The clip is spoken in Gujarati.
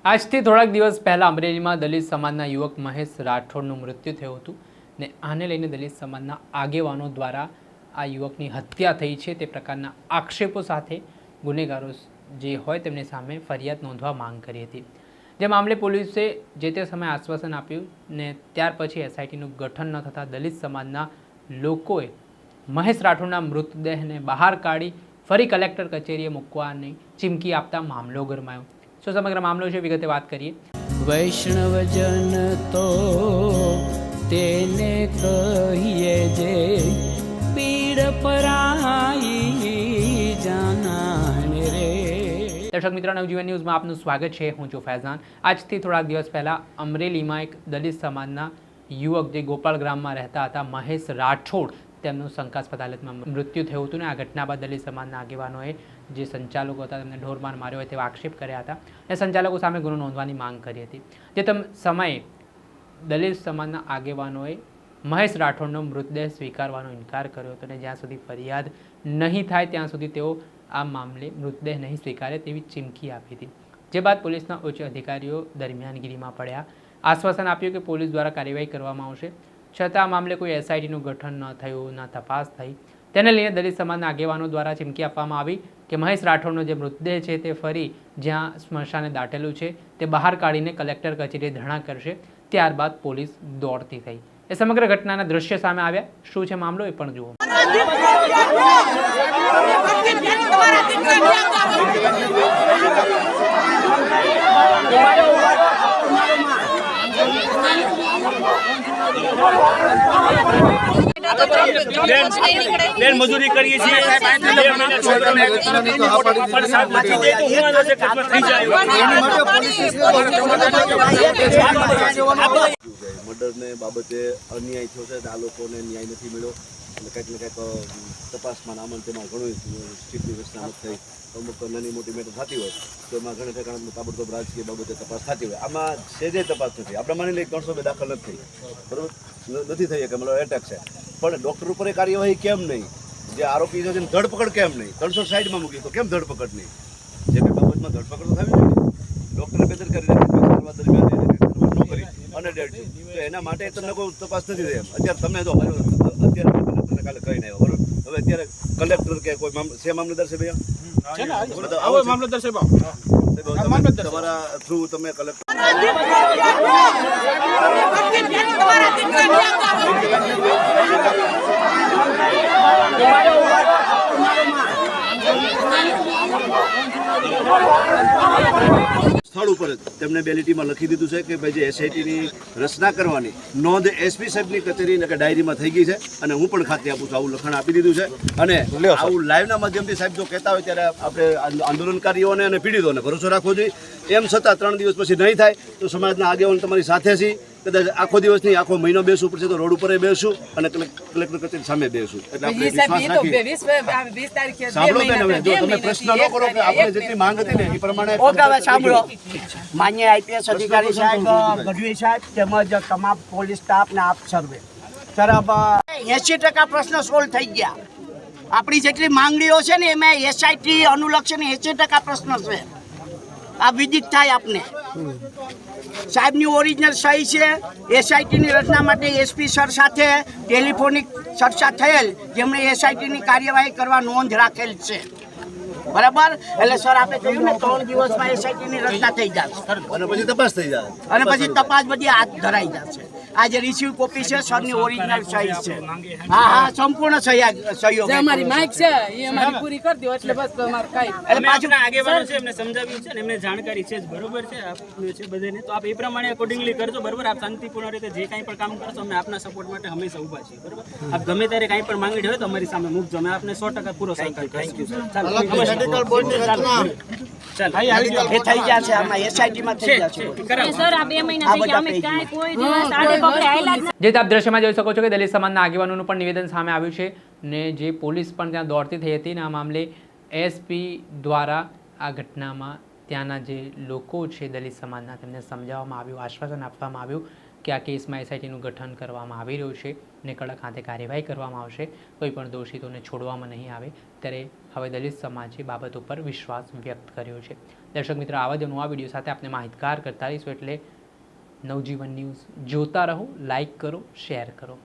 આજથી થોડાક દિવસ પહેલાં અમરેલીમાં દલિત સમાજના યુવક મહેશ રાઠોડનું મૃત્યુ થયું હતું ને આને લઈને દલિત સમાજના આગેવાનો દ્વારા આ યુવકની હત્યા થઈ છે તે પ્રકારના આક્ષેપો સાથે ગુનેગારો જે હોય તેમની સામે ફરિયાદ નોંધવા માંગ કરી હતી। જે મામલે પોલીસે જે તે સમયે આશ્વાસન આપ્યું ને ત્યાર પછી એસઆઈટીનું ગઠન ન થતાં દલિત સમાજના લોકોએ મહેશ રાઠોડના મૃતદેહને બહાર કાઢી ફરી કલેક્ટર કચેરીએ મૂકવાની ચીમકી આપતા મામલો ગરમાયો। શું સમગ્ર મામલો છે વિગતે વાત કરીએ। વૈષ્ણવજન તો તેને કહીએ જે પીડ પરાઈ જાનાને રે। દર્શક મિત્રો, નવજીવન ન્યૂઝમાં આપનું સ્વાગત છે। હું છું ફૈઝાન। આજથી થોડાક દિવસ પહેલાં અમરેલીમાં એક દલિત સમાજના યુવક જે ગોપાલ ગ્રામમાં રહેતા હતા મહેશ રાઠોડ તેમનું શંકાસ્પદ હાલતમાં મૃત્યુ થયું હતું ને આ ઘટના બાદ દલિત સમાજના આગેવાનોએ જે સંચાલકો હતા તેમને ઢોરમાર માર્યો હોય તેવા આક્ષેપ કર્યા હતા અને સંચાલકો સામે ગુનો નોંધવાની માંગ કરી હતી। જે સમયે દલિત સમાજના આગેવાનોએ મહેશ રાઠોડનો મૃતદેહ સ્વીકારવાનો ઇનકાર કર્યો હતો અને જ્યાં સુધી ફરિયાદ નહીં થાય ત્યાં સુધી તેઓ આ મામલે મૃતદેહ નહીં સ્વીકારે તેવી ચીમકી આપી હતી। જે બાદ પોલીસના ઉચ્ચ અધિકારીઓ દરમિયાનગીરીમાં પડ્યા, આશ્વાસન આપ્યું કે પોલીસ દ્વારા કાર્યવાહી કરવામાં આવશે, છતાં આ મામલે કોઈ એસઆઈટીનું ગઠન ન થયું, ન તપાસ થઈ। તેને લઈને દલિત સમાજના આગેવાનો દ્વારા ચીમકી આપવામાં આવી કે મહેશ રાઠોડનો જે મૃતદેહ છે તે ફરી જ્યાં સ્મશાને દાટેલું છે તે બહાર કાઢીને કલેક્ટર કચેરીએ ધરણા કરશે। ત્યારબાદ પોલીસ દોડતી થઈ। એ સમગ્ર ઘટનાના દ્રશ્ય સામે આવ્યા। શું છે મામલો એ પણ જુઓ। બેન મજૂરી કરીએ છીએ મર્ડરને બાબતે અન્યાય થયો છે, આ લોકોને ન્યાય નથી મળ્યો અને કંઈક ને કંઈક તપાસમાં આમાં તેમાં ઘણું સ્થિતિ વ્યવસ્થા નથી થઈ। અમુક નાની મોટી મેટર થતી હોય તો એમાં ઘણા ઠેકાણા તાબડતોબ રાજકીય બાબતે તપાસ થતી હોય, આમાં સેજે તપાસ નથી। આપણે માની લઈએ 300 દાખલ નથી થઈ, બરાબર નથી થઈ કે મતલબ એટેક છે, પણ ડૉક્ટર ઉપર કાર્યવાહી કેમ નહીં? જે આરોપી છે તેની ધરપકડ કેમ નહીં? 360માં મૂકી તો કેમ ધરપકડ નહીં? જે કંઈ બાબતમાં ધરપકડ તો થવી જોઈએ, ડૉક્ટરે બેદરકારી દરમિયાન ન કરી અને ડેડ છે તો એના માટે તમને કોઈ તપાસ નથી થઈ એમ। અત્યારે તમે જો અત્યારે કલેક્ટરને કાલે કહીને આવ્યો, બરાબર, હવે અત્યારે કલેક્ટર કે કોઈ છે મામલતદાર છે ભૈયા મામલતદાર સાહેબ તમારા થ્રુ તમે કલેક્ટર સ્થળ ઉપર તેમને બેલિટીમાં લખી દીધું છે કે ભાઈ જે એસઆઈટીની રચના કરવાની નોંધ એસપી સાહેબની કચેરી કે ડાયરીમાં થઈ ગઈ છે અને હું પણ ખાતે આપું છું, આવું લખાણ આપી દીધું છે। અને આવું લાઈવના માધ્યમથી સાહેબ જો કહેતા હોય ત્યારે આપણે આંદોલનકારીઓને અને પીડિતોને ભરોસો રાખવો જોઈએ। એમ છતાં 3 દિવસ પછી નહીં થાય તો સમાજના આગેવાન તમારી સાથે છીએ, કદાચ આખો દિવસ નહીં આખો મહિનો બેસવું પડશે તો રોડ ઉપર બેસું અને કલેક્ટર કચેરી સામે બેસું। એટલે આપણે વિશ્વાસ રાખીએ। સાંભળો બેન, હવે જો તમે પ્રશ્ન ન કરો કે આપણે જેટલી માંગ હતી ને એ પ્રમાણે સાંભળો। માન્ય આઈપીએસ અધિકારી સાહેબ, ગઢવી સાહેબ તેમજ તમામ પોલીસ સ્ટાફ ને આપ સર્વે તરફ 80% પ્રશ્ન સોલ્વ થઈ ગયા। આપણી જેટલી માંગણીઓ છે ને એમાં એસઆઈટી અનુલક્ષીને 80% પ્રશ્ન છે। આ વિદિત થાય આપને સાહેબની ઓરિજિનલ સહી છે। એસઆઈટીની રચના માટે એસપી સર સાથે ટેલિફોનિક ચર્ચા થયેલ, જેમણે એસઆઈટીની કાર્યવાહી કરવા નોંધ રાખેલ છે, બરાબર। એટલે સર આપણે કહ્યું ને 3 દિવસમાં એસઆઈટીની રચના થઈ જશે અને પછી તપાસ થઈ જાય અને પછી તપાસ બધી હાથ ધરાઈ જશે। આ જે રિસીવ કોપી છે સરની ઓરિજિનલ સહી છે। હા હા, સંપૂર્ણ સહયોગ અમારી માઇક છે એ અમારી પૂરી કરી દો એટલે બસ અમાર કાઈ એટલે પાછું આગેવાનો છે એમને સમજાવ્યું છે ને એમને જાણકારી છે જ, બરોબર છે આપને છે બધાને, તો આપ એ પ્રમાણે અકોર્ડિંગલી કરજો, બરોબર। આપ શાંતિપૂર્ણ રીતે જે કાંઈ પણ કામ કરશો અમે આપના સપોર્ટ માટે હંમેશા ઊભા છીએ, બરોબર। આપ ગમે ત્યારે કાંઈ પણ માંગણી હોય તો અમારી સામે મૂકજો, અમે આપને 100% પૂરો સહકાર કરીશું। એ થઈ ગયા છે, આમાં એસઆઈટીમાં થઈ ગયા છે સર આ 2 મહિના થઈ ગયા અમે કાંઈ કોઈ દિવસ આડે પકડે આયલા જ જે આપ દ્રશ્યમાં જોઈ શકો છો કે દલિત સમાજના આગેવાનોનું પણ નિવેદન સામે આવ્યું છે ને જે પોલીસ પણ ત્યાં દોડતી થઈ હતી ને આ મામલે એસપી દ્વારા આ ઘટનામાં ત્યાંના જે લોકો છે દલિત સમાજના તેમને સમજાવવામાં આવ્યું, આશ્વાસન આપવામાં આવ્યું કે આ કેસમાં એસઆઈટીનું ગઠન કરવામાં આવી રહ્યું છે ને કડક હાથે કાર્યવાહી કરવામાં આવશે, કોઈ પણ દોષિતોને છોડવામાં નહીં આવે। ત્યારે હવે દલિત સમાજે બાબત ઉપર વિશ્વાસ વ્યક્ત કર્યો છે। દર્શક મિત્રો, આવા જ નવા વિડીયો સાથે આપણે માહિતગાર કરતા રહીશું, એટલે નવજીવન ન્યૂઝ જોતા રહો, લાઈક કરો, શેર કરો.